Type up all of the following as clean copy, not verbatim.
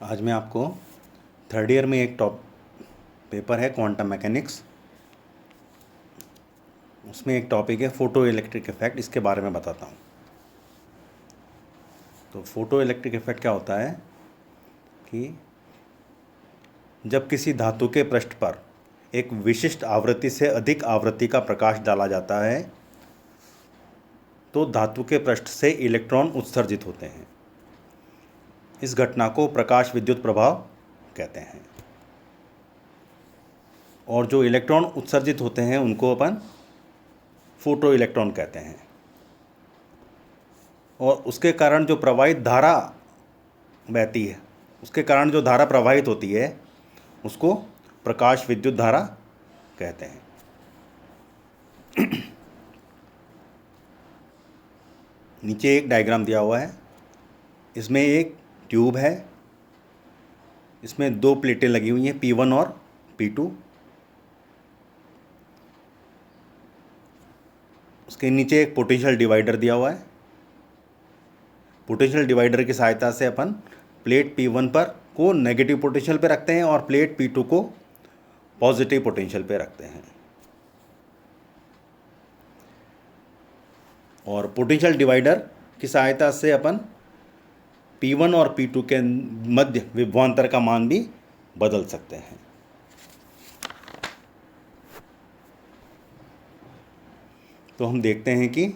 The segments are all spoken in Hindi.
आज मैं आपको थर्ड ईयर में एक पेपर है क्वांटम मैकेनिक्स, उसमें एक टॉपिक है फोटो इलेक्ट्रिक इफेक्ट, इसके बारे में बताता हूँ। तो फोटो इलेक्ट्रिक इफेक्ट क्या होता है कि जब किसी धातु के पृष्ठ पर एक विशिष्ट आवृत्ति से अधिक आवृत्ति का प्रकाश डाला जाता है तो धातु के पृष्ठ से इलेक्ट्रॉन उत्सर्जित होते हैं। इस घटना को प्रकाश विद्युत प्रभाव कहते हैं। और जो इलेक्ट्रॉन उत्सर्जित होते हैं उनको अपन फोटो इलेक्ट्रॉन कहते हैं। और उसके कारण जो प्रवाहित धारा बहती है, उसके कारण जो धारा प्रवाहित होती है उसको प्रकाश विद्युत धारा कहते हैं। नीचे एक डायग्राम दिया हुआ है, इसमें एक ट्यूब है, इसमें दो प्लेटें लगी हुई हैं P1 और P2। उसके नीचे एक पोटेंशियल डिवाइडर दिया हुआ है। पोटेंशियल डिवाइडर की सहायता से अपन प्लेट P1 पर को नेगेटिव पोटेंशियल पे रखते हैं और प्लेट P2 को पॉजिटिव पोटेंशियल पे रखते हैं। और पोटेंशियल डिवाइडर की सहायता से अपन P1 और P2 के मध्य विभवांतर का मान भी बदल सकते हैं। तो हम देखते हैं कि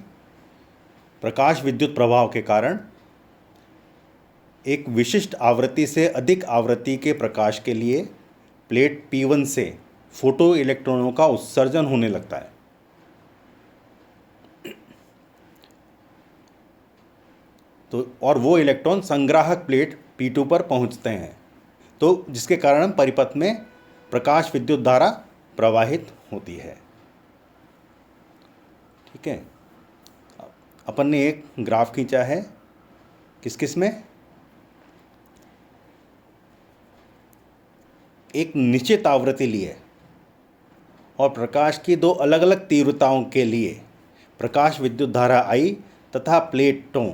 प्रकाश विद्युत प्रभाव के कारण एक विशिष्ट आवृत्ति से अधिक आवृत्ति के प्रकाश के लिए प्लेट P1 से फोटो इलेक्ट्रॉनों का उत्सर्जन होने लगता है। तो और वो इलेक्ट्रॉन संग्राहक प्लेट P2 पर पहुंचते हैं, तो जिसके कारण परिपथ में प्रकाश विद्युत धारा प्रवाहित होती है। ठीक है, अपन ने एक ग्राफ खींचा है, किस किस में, एक निश्चित आवृत्ति लिए और प्रकाश की दो अलग अलग तीव्रताओं के लिए प्रकाश विद्युत धारा I तथा प्लेटों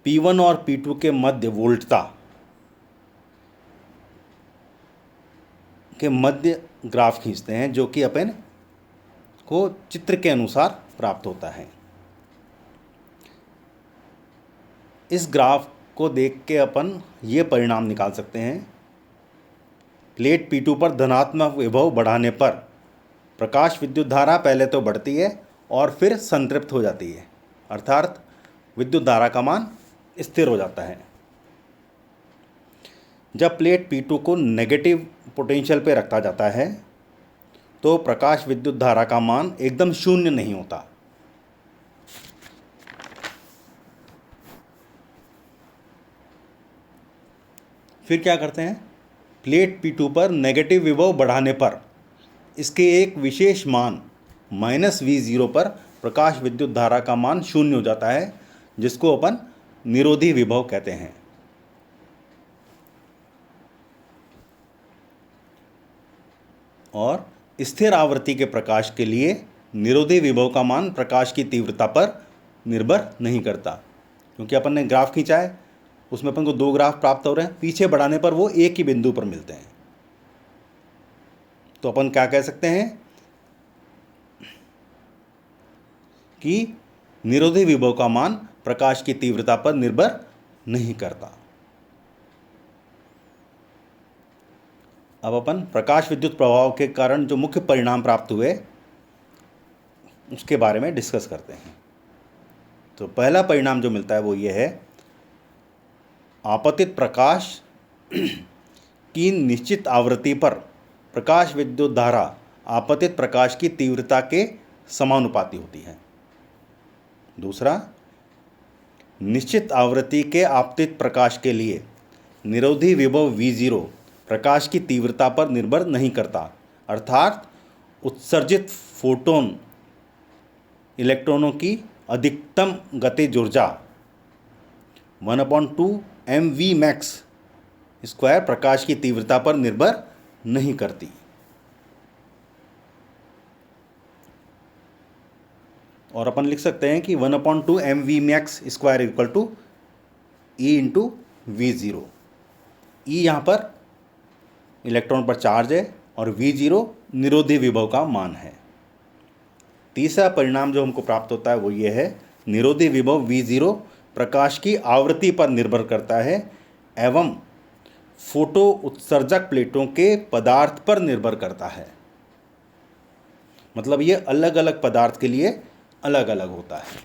P1 और P2 के मध्य वोल्टता के मध्य ग्राफ खींचते हैं, जो कि अपन को चित्र के अनुसार प्राप्त होता है। इस ग्राफ को देख के अपन ये परिणाम निकाल सकते हैं, प्लेट P2 पर धनात्मक विभव बढ़ाने पर प्रकाश विद्युत धारा पहले तो बढ़ती है और फिर संतृप्त हो जाती है, अर्थात विद्युत धारा का मान स्थिर हो जाता है। जब प्लेट P2 को नेगेटिव पोटेंशियल पे रखा जाता है तो प्रकाश विद्युत धारा का मान एकदम शून्य नहीं होता। फिर क्या करते हैं, प्लेट P2 पर नेगेटिव विभव बढ़ाने पर इसके एक विशेष मान -V0 पर प्रकाश विद्युत धारा का मान शून्य हो जाता है, जिसको अपन निरोधी विभव कहते हैं। और स्थिर आवृत्ति के प्रकाश के लिए निरोधी विभव का मान प्रकाश की तीव्रता पर निर्भर नहीं करता, क्योंकि अपन ने ग्राफ खींचा है, उसमें अपन को दो ग्राफ प्राप्त हो रहे हैं, पीछे बढ़ाने पर वो एक ही बिंदु पर मिलते हैं। तो अपन क्या कह सकते हैं कि निरोधी विभव का मान प्रकाश की तीव्रता पर निर्भर नहीं करता। अब अपन प्रकाश विद्युत प्रभाव के कारण जो मुख्य परिणाम प्राप्त हुए उसके बारे में डिस्कस करते हैं। तो पहला परिणाम जो मिलता है वो ये है, आपतित प्रकाश की निश्चित आवृत्ति पर प्रकाश विद्युत धारा आपतित प्रकाश की तीव्रता के समानुपाती होती है। दूसरा, निश्चित आवृत्ति के आपतित प्रकाश के लिए निरोधी विभव V0 प्रकाश की तीव्रता पर निर्भर नहीं करता, अर्थात उत्सर्जित फोटोन इलेक्ट्रॉनों की अधिकतम गतिज ऊर्जा 1/2 mv max स्क्वायर प्रकाश की तीव्रता पर निर्भर नहीं करती। और अपन लिख सकते हैं कि 1/2 mv max square equal to E × V0। E यहाँ पर इलेक्ट्रॉन पर चार्ज है और V0 निरोधी विभव का मान है। तीसरा परिणाम जो हमको प्राप्त होता है वो ये है, निरोधी विभव V0 प्रकाश की आवृत्ति पर निर्भर करता है एवं फोटो उत्सर्जक प्लेटों के पदार्थ पर निर्भर करता है। मतलब ये अलग अलग पदार्थ के लिए अलग अलग होता है।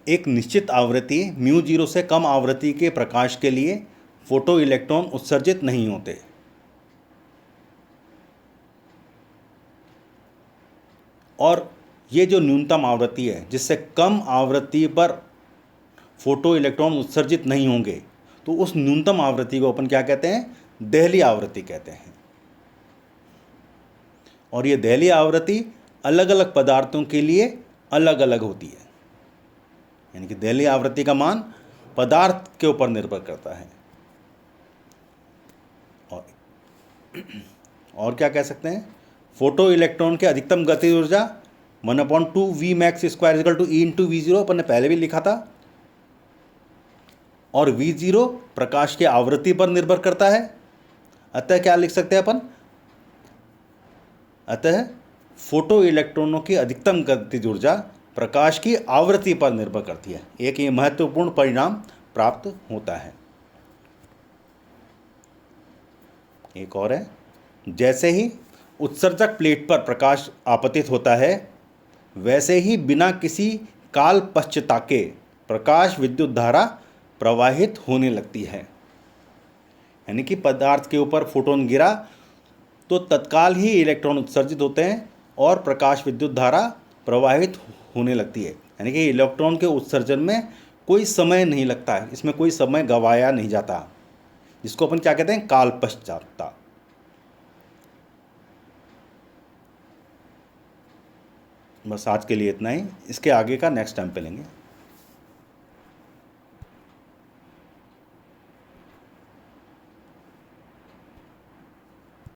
एक निश्चित आवृत्ति μ0 से कम आवृत्ति के प्रकाश के लिए फोटो इलेक्ट्रॉन उत्सर्जित नहीं होते। और ये जो न्यूनतम आवृत्ति है जिससे कम आवृत्ति पर फोटो इलेक्ट्रॉन उत्सर्जित नहीं होंगे, तो उस न्यूनतम आवृत्ति को अपन क्या कहते हैं, देहली आवृत्ति कहते हैं। और ये देहली आवृत्ति अलग अलग पदार्थों के लिए अलग अलग होती है, यानी कि देहली आवृत्ति का मान पदार्थ के ऊपर निर्भर करता है। और क्या कह सकते हैं, फोटो इलेक्ट्रॉन के अधिकतम गतिज ऊर्जा 1/2 Vmax square equal to E into V0 अपन ने पहले भी लिखा था। और V0 प्रकाश की आवृत्ति पर निर्भर करता है। अतः क्या लिख सकते हैं अपन, अतः फोटो इलेक्ट्रॉनों की अधिकतम गतिज ऊर्जा प्रकाश की आवृत्ति पर निर्भर करती है। एक ये महत्वपूर्ण परिणाम प्राप्त होता है। एक और है, जैसे ही उत्सर्जक प्लेट पर प्रकाश आपतित होता है वैसे ही बिना किसी काल पश्चता के प्रकाश विद्युत धारा प्रवाहित होने लगती है। यानी कि पदार्थ के ऊपर फोटोन गिरा तो तत्काल ही इलेक्ट्रॉन उत्सर्जित होते हैं और प्रकाश विद्युत धारा प्रवाहित होने लगती है। यानी कि इलेक्ट्रॉन के उत्सर्जन में कोई समय नहीं लगता है, इसमें कोई समय गवाया नहीं जाता, जिसको अपन क्या कहते हैं, काल पश्चात्ता। बस आज के लिए इतना ही, इसके आगे का नेक्स्ट टाइम पे लेंगे।